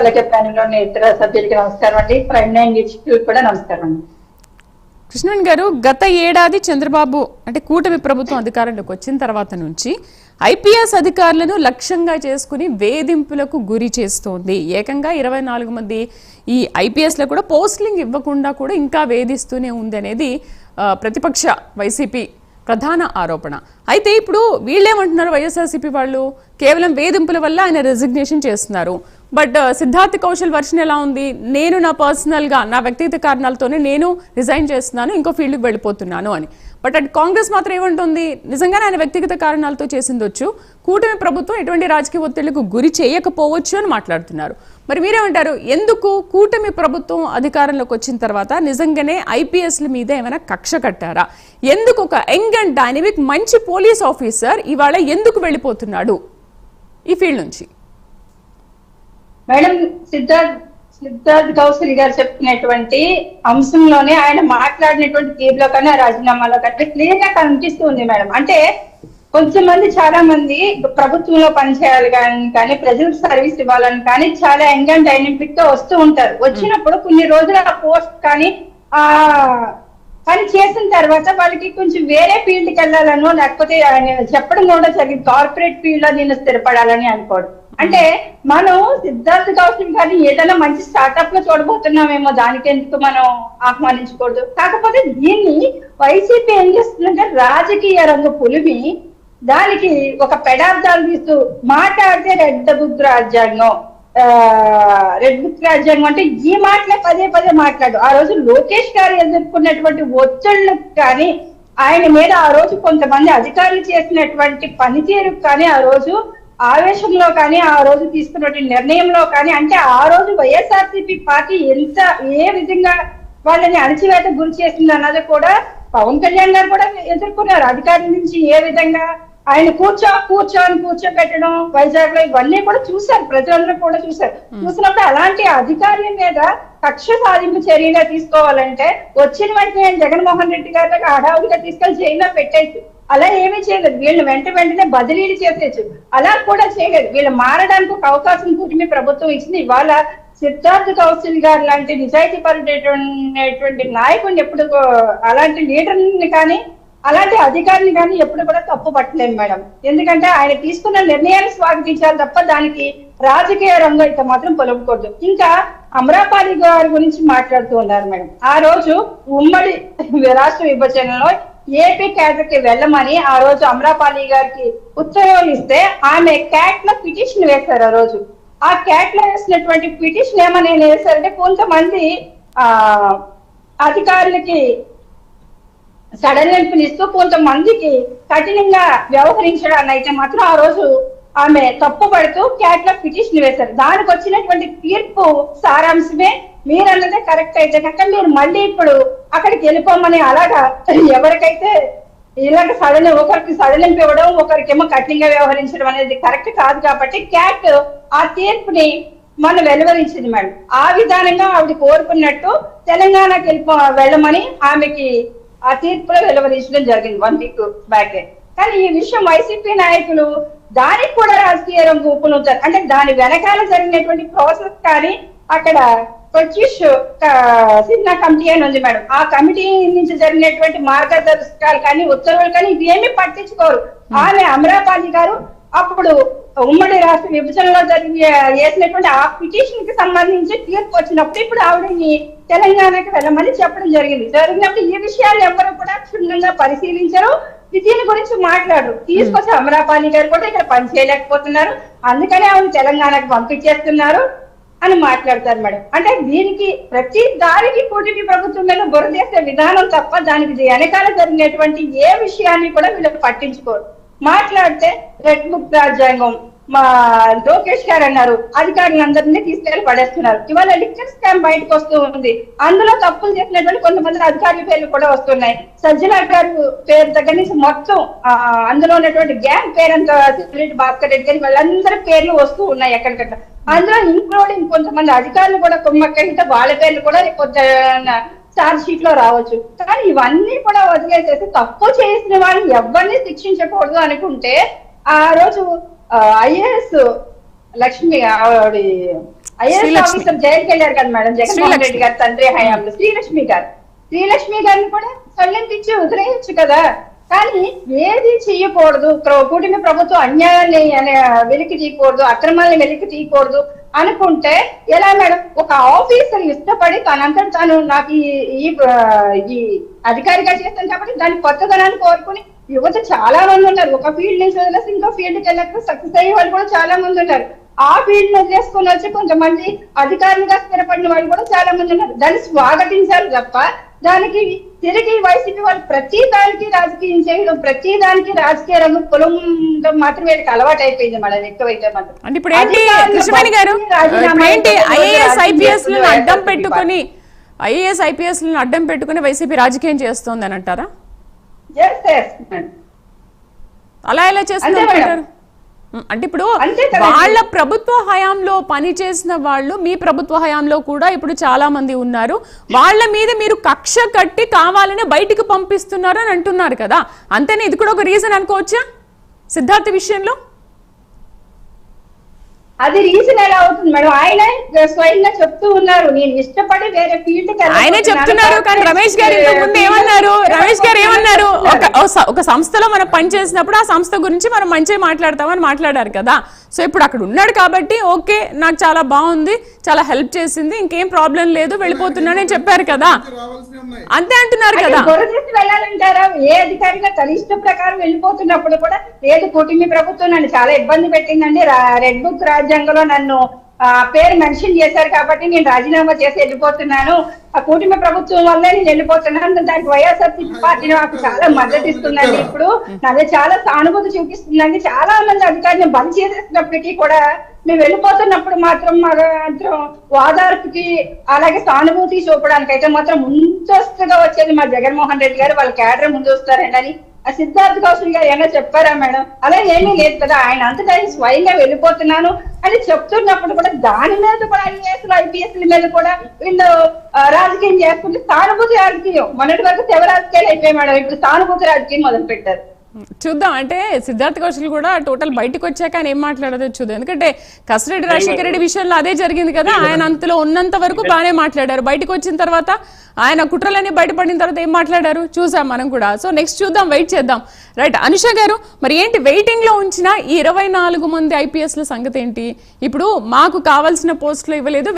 అలాగే ప్యానెల్లోని ఇతర సభ్యులకి నమస్కారం అండి. ప్రైమ్ 9 వీక్షకులకు కూడా నమస్కారం అండి. కృష్ణవేణి గారు, గత ఏడాది చంద్రబాబు అంటే కూటమి ప్రభుత్వం అధికారంలోకి వచ్చిన తర్వాత నుంచి ఐపీఎస్ అధికారులను లక్ష్యంగా చేసుకుని వేధింపులకు గురి చేస్తోంది. ఏకంగా 24 మంది ఈ ఐపీఎస్లో కూడా పోస్టింగ్ ఇవ్వకుండా కూడా ఇంకా వేధిస్తూనే ఉంది అనేది ప్రతిపక్ష వైసీపీ ప్రధాన ఆరోపణ. అయితే ఇప్పుడు వీళ్ళేమంటున్నారు, వైఎస్ఆర్సీపీ వాళ్ళు కేవలం వేధింపుల వల్ల ఆయన రెసిగ్నేషన్ చేస్తున్నారు. బట్ సిద్ధార్థ్ కౌశల్ వర్షన్ ఎలా ఉంది, నేను నా పర్సనల్గా నా వ్యక్తిగత కారణాలతోనే నేను రిజైన్ చేస్తున్నాను, ఇంకో ఫీల్డ్కి వెళ్ళిపోతున్నాను అని. బట్ అటు కాంగ్రెస్ మాత్రం ఏమంటుంది, నిజంగానే ఆయన వ్యక్తిగత కారణాలతో చేసిందొచ్చు, కూటమి ప్రభుత్వం ఎటువంటి రాజకీయ ఒత్తిళ్లకు గురి చేయకపోవచ్చు అని మాట్లాడుతున్నారు. మరి మీరేమంటారు, ఎందుకు కూటమి ప్రభుత్వం అధికారంలోకి వచ్చిన తర్వాత నిజంగానే ఐపీఎస్ల మీద ఏమైనా కక్ష కట్టారా? ఎందుకు ఒక యంగ్ అండ్ డైనమిక్ మంచి పోలీస్ ఆఫీసర్ ఇవాళ ఎందుకు వెళ్ళిపోతున్నాడు ఈ ఫీల్డ్ నుంచి? మేడం, సిద్ధార్థ్ కౌశల్ గారు చెప్పినటువంటి అంశంలోనే ఆయన మాట్లాడినటువంటి తీరులో కానీ రాజీనామాలో కానీ క్లియర్ గా కనిపిస్తుంది మేడం. అంటే కొంతమంది చాలా మంది ప్రభుత్వంలో పనిచేయాలి కానీ ప్రజలకు సర్వీస్ ఇవ్వాలని కానీ చాలా యంగ్ అండ్ డైనమిక్ గా వస్తూ ఉంటారు. వచ్చినప్పుడు కొన్ని రోజులు ఆ పోస్ట్ కానీ ఆ పని చేసిన తర్వాత వాళ్ళకి కొంచెం వేరే ఫీల్డ్కి వెళ్ళాలనో లేకపోతే చెప్పడం కూడా జరిగింది, కార్పొరేట్ ఫీల్డ్ లో నేను స్థిరపడాలని అనుకోవడం. అంటే మనం సిద్ధార్థ్ కౌశల్ గారిని ఏదైనా మంచి స్టార్ట్అప్ లో చూడబోతున్నామేమో, దానికి ఎందుకు మనం ఆహ్వానించకూడదు. కాకపోతే దీన్ని వైసీపీ ఏం చేస్తుందంటే రాజకీయ రంగు పులిమి దానికి ఒక పెడార్థాలు తీస్తూ మాట్లాడితే రెడ్ బుక్ రాజ్యాంగం అంటే ఈ మాటలే పదే పదే మాట్లాడు. ఆ రోజు లోకేష్ గారు ఎదుర్కొన్నటువంటి ఒత్తిళ్లు కానీ ఆయన మీద ఆ రోజు కొంతమంది అధికారులు చేసినటువంటి పనితీరు కానీ ఆ రోజు ఆవేశంలో కానీ ఆ రోజు తీసుకున్నటువంటి నిర్ణయంలో కానీ, అంటే ఆ రోజు వైఎస్ఆర్సీపీ పార్టీ ఏ విధంగా వాళ్ళని అణచివేత గురి చేసింది అన్నది కూడా పవన్ కళ్యాణ్ గారు కూడా ఎదుర్కొన్నారు. అధికారుల నుంచి ఏ విధంగా ఆయన కూర్చోబెట్టడం వైజాగ్ లో ఇవన్నీ కూడా చూశారు, ప్రజలందరూ కూడా చూశారు. చూసినప్పుడు అలాంటి అధికారుల మీద కక్ష సాధింపు చర్యగా తీసుకోవాలంటే వచ్చిన వెంటనే జగన్మోహన్ రెడ్డి గారి హడావుడిగా తీసుకెళ్లి జైల్లో పెట్టేసి అలా ఏమీ చేయలేదు. వీళ్ళు వెంటనే బదిలీలు చేసేచ్చు, అలా కూడా చేయలేదు. వీళ్ళు మారడానికి ఒక అవకాశం కూటమి ప్రభుత్వం ఇచ్చింది. ఇవాళ సిద్ధార్థ్ కౌశల్ గారు లాంటి నిజాయితీ పరుడైనటువంటి నాయకుడిని ఎప్పుడు, అలాంటి లీడర్ని కానీ అలాంటి అధికారిని కానీ ఎప్పుడు కూడా తప్పు పట్టలేము మేడం. ఎందుకంటే ఆయన తీసుకున్న నిర్ణయాన్ని స్వాగతించాలి తప్ప దానికి రాజకీయ రంగం అయితే మాత్రం పొలవకూడదు. ఇంకా అమరాపాలి గారి గురించి మాట్లాడుతూ ఉన్నారు మేడం. ఆ రోజు ఉమ్మడి రాష్ట్ర విభజనలో ఏపీ క్యాడర్కి వెళ్ళమని ఆ రోజు అమరాపాలి గారికి ఉత్తర్వులు ఇస్తే ఆమె క్యాట్ లో పిటిషన్ వేశారు. ఆ రోజు ఆ క్యాట్ లో వేసినటువంటి పిటిషన్ ఏమని వేశారంటే కొంతమంది అధికారులకి సడలింపునిస్తూ కొంతమందికి కఠినంగా వ్యవహరించడాన్ని అయితే మాత్రం ఆ రోజు ఆమె తప్పుపడుతూ క్యాట్ లో పిటిషన్ వేశారు. దానికి వచ్చినటువంటి తీర్పు సారాంశమే మీరన్నదే కరెక్ట్ అయితే కనుక మీరు మళ్ళీ ఇప్పుడు అక్కడికి వెళ్ళిపోమని, అలాగా ఎవరికైతే ఇలాగ ఒకరికి సడలింపు ఇవ్వడం ఒకరికేమో కఠినంగా వ్యవహరించడం అనేది కరెక్ట్ కాదు. కాబట్టి క్యాట్ ఆ తీర్పుని మనం వెలువరించింది మేడం. ఆ విధానంగా ఆవిడ కోరుకున్నట్టు తెలంగాణకి వెళ్ళమని ఆమెకి ఆ తీర్పులో వెలువరించడం జరిగింది 1 వీక్ బ్యాక్. కానీ ఈ విషయం వైసీపీ నాయకులు దానికి కూడా రాజకీయ రంగు ఊపునుంటారు. అంటే దాని వెనకాల జరిగినటువంటి ప్రాసెస్ కానీ అక్కడ సిన్హా కమిటీ అని ఉంది మేడం. ఆ కమిటీ నుంచి జరిగినటువంటి మార్గదర్శకాలు కానీ ఉత్తర్వులు కానీ ఇవి ఏమీ పట్టించుకోరు. ఆమె అమరాపాలి గారు అప్పుడు ఉమ్మడి రాష్ట్ర విభజనలో వేసినటువంటి ఆ పిటిషన్ కి సంబంధించి తీర్పు వచ్చినప్పుడు ఇప్పుడు ఆవిడని తెలంగాణకి వెళ్ళమని చెప్పడం జరిగినప్పుడు ఈ విషయాలు ఎవరు కూడా క్షుణ్ణంగా పరిశీలించరు, దీని గురించి మాట్లాడరు. తీసుకొచ్చి అమరాపాలి గారు కూడా ఇక్కడ పని చేయలేకపోతున్నారు, అందుకని ఆవిడ తెలంగాణకు పంపించేస్తున్నారు అని మాట్లాడతారు మేడం. అంటే దీనికి ప్రతి దానికి కూటమి ప్రభుత్వం మీద బురదేసే విధానం తప్ప దానికి వెనకాల జరిగినటువంటి ఏ విషయాన్ని కూడా వీళ్ళు పట్టించుకోరు. మాట్లాడితే రెడ్ బుక్ రాజ్యాంగం మా లోకేష్ గారు అన్నారు, అధికారులందరినీ తీసుకెళ్లి పడేస్తున్నారు. ఇవాళ లిక్కర్ స్కామ్ బయటకు వస్తూ ఉంది, అందులో తప్పులు చేసినటువంటి కొంతమంది అధికారుల పేర్లు కూడా వస్తున్నాయి. సజ్జల గారు పేరు దగ్గర నుంచి మొత్తం అందులో ఉన్నటువంటి గ్యాంగ్ పేరంతా భాస్కర్ రెడ్డి గారి వాళ్ళందరి పేర్లు వస్తూ ఉన్నాయి ఎక్కడికక్కడ. అందులో ఇంక్లూడింగ్ కొంతమంది అధికారులు కూడా కుమ్మక్కైతే వాళ్ళ పేర్లు కూడా కొంత చార్జ్ షీట్ లో రావచ్చు. కానీ ఇవన్నీ కూడా వదిలేసేసి తప్పు చేసిన వాళ్ళని ఎవరిని శిక్షించకూడదు అనుకుంటే ఆ రోజు ఐఏఎస్ లక్ష్మి ఐఏఎస్ ఆఫీసర్ జైలుకి వెళ్ళారు కదా మేడం జగన్మోహన్ రెడ్డి గారు తండ్రి హయాంలో. శ్రీలక్ష్మి గారిని కూడా సైలెంట్ ఇచ్చి వదిలేయచ్చు కదా. కానీ ఏది చెయ్యకూడదు, కూటమి ప్రభుత్వం అన్యాయాన్ని వెలికి తీయకూడదు, అక్రమాలను వెలికి తీయకూడదు అనుకుంటే ఎలా మేడం? ఒక ఆఫీసర్ ఇష్టపడి తనంతట తాను నాకు ఈ అధికారిగా చేస్తాను కాబట్టి దాని కొత్తదనాన్ని కోరుకుని యువత చాలా మంది ఉన్నారు. ఒక ఫీల్డ్ నుంచి వదిలేసి ఇంకో ఫీల్డ్కి వెళ్ళక సక్సెస్ అయ్యే వాళ్ళు కూడా చాలా మంది ఉన్నారు. ఆ ఫీల్డ్ వదిలేసుకొని వచ్చి కొంతమంది అధికారులుగా స్థిరపడిన వాళ్ళు కూడా చాలా మంది ఉన్నారు. దాన్ని స్వాగతించాలి తప్ప దానికి తిరిగి వైసీపీ వాళ్ళు ప్రతి దానికి రాజకీయం చేయడం, ప్రతి దానికి రాజకీయ రంగం కులంతో మాత్రం వీళ్ళకి అలవాటు అయిపోయింది మేడం ఎక్కువైతే మాత్రం. అంటే ఇప్పుడు ఏంటి కృష్ణవేణి గారు, ఏంటి ఐఏఎస్ ఐపీఎస్ లను అడ్డం పెట్టుకుని వైసీపీ రాజకీయం చేస్తోంది అని అంటారా? అలా ఎలా చేస్తున్నారు అంటే ఇప్పుడు వాళ్ళ ప్రభుత్వ హయాంలో పనిచేసిన వాళ్ళు మీ ప్రభుత్వ హయాంలో కూడా ఇప్పుడు చాలా మంది ఉన్నారు. వాళ్ళ మీద మీరు కక్ష కట్టి కావాలని బయటికి పంపిస్తున్నారు అని అంటున్నారు కదా, అంతేనే ఇది కూడా ఒక రీజన్ అనుకోవచ్చా సిద్ధార్థ్ విషయంలో? అది రీజన్ ఎలా అవుతుంది మేడం? ఆయన స్వయంగా చెప్తూ ఉన్నారు నేను ఇష్టపడి వేరే ఫీల్డ్ ఆయనే చెప్తున్నారు. కానీ రమేష్ గారు ఇంతకు ముందు ఏమన్నారు? రమేష్ గారు ఏమన్నారు? ఒక సంస్థలో మనం పనిచేసినప్పుడు ఆ సంస్థ గురించి మనం మంచిగా మాట్లాడతామని మాట్లాడారు కదా. సో ఇప్పుడు అక్కడ ఉన్నాడు కాబట్టి ఓకే నాకు చాలా బాగుంది, చాలా హెల్ప్ చేసింది, ఇంకేం ప్రాబ్లం లేదు, వెళ్ళిపోతున్నానని చెప్పారు కదా, అంతే అంటున్నారు కదా. వెళ్ళాలంటారా? ఏ అధికారిగా తన ఇష్ట ప్రకారం వెళ్ళిపోతున్నప్పుడు కూడా లేదు కూటమి ప్రభుత్వం నన్ను చాలా ఇబ్బంది పెట్టిందండి, రెడ్ బుక్ రాజ్యాంగంలో నన్ను పేరు మెన్షన్ చేశారు కాబట్టి నేను రాజీనామా చేసి వెళ్ళిపోతున్నాను, ఆ కూటమి ప్రభుత్వం వల్లే నేను వెళ్ళిపోతున్నాను, దానికి వైఎస్ఆర్సీపీ పార్టీ నాకు చాలా మద్దతు ఇస్తుందండి, ఇప్పుడు నాది చాలా సానుభూతి చూపిస్తుందండి, చాలా మంది అధికారులను బలి చేసేసినప్పటికీ కూడా మేము వెళ్ళిపోతున్నప్పుడు మాత్రం ఓదార్పుకి అలాగే సానుభూతి చూపడానికి అయితే మాత్రం ముందస్తుగా వచ్చేది మా జగన్మోహన్ రెడ్డి గారు, వాళ్ళ కేడర్ ముందు వస్తారండి అని సిద్ధార్థ్ కౌశల్ గారు ఏమైనా చెప్పారా మేడం? అలా ఏమీ లేదు కదా. ఆయన అంతటా స్వయంగా వెళ్ళిపోతున్నాను అని చెప్తున్నప్పుడు కూడా దాని మీద కూడా ఐపీఎస్ల మీద కూడా వీళ్ళు రాజకీయం చేసుకుంటే సానుభూతి రాజకీయం మొన్నటి వరకు తెవ రాజకీయాలు అయిపోయాయి మేడం, ఇప్పుడు సానుభూతి రాజకీయం మొదలు పెట్టారు. చూద్దాం. అంటే సిద్ధార్థ్ కౌశల్ కూడా టోటల్ బయటకు వచ్చాక ఆయన ఏం మాట్లాడదో చూద్దాం. ఎందుకంటే కసిరెడ్డి రాజశేఖర రెడ్డి విషయంలో అదే జరిగింది కదా, ఆయన అంతలో ఉన్నంత వరకు బాగానే మాట్లాడారు, బయటకు వచ్చిన తర్వాత ఆయన కుట్రలన్నీ బయటపడిన తర్వాత ఏం మాట్లాడారు చూసాం మనం కూడా. సో నెక్స్ట్ చూద్దాం, వెయిట్ చేద్దాం. రైట్ అనుష గారు, మరి ఏంటి వెయిటింగ్ లో ఉంచిన ఈ 24 మంది ఐపీఎస్ల సంగతి ఏంటి? ఇప్పుడు మాకు కావాల్సిన పోస్టులు ఇవ్వలేదు,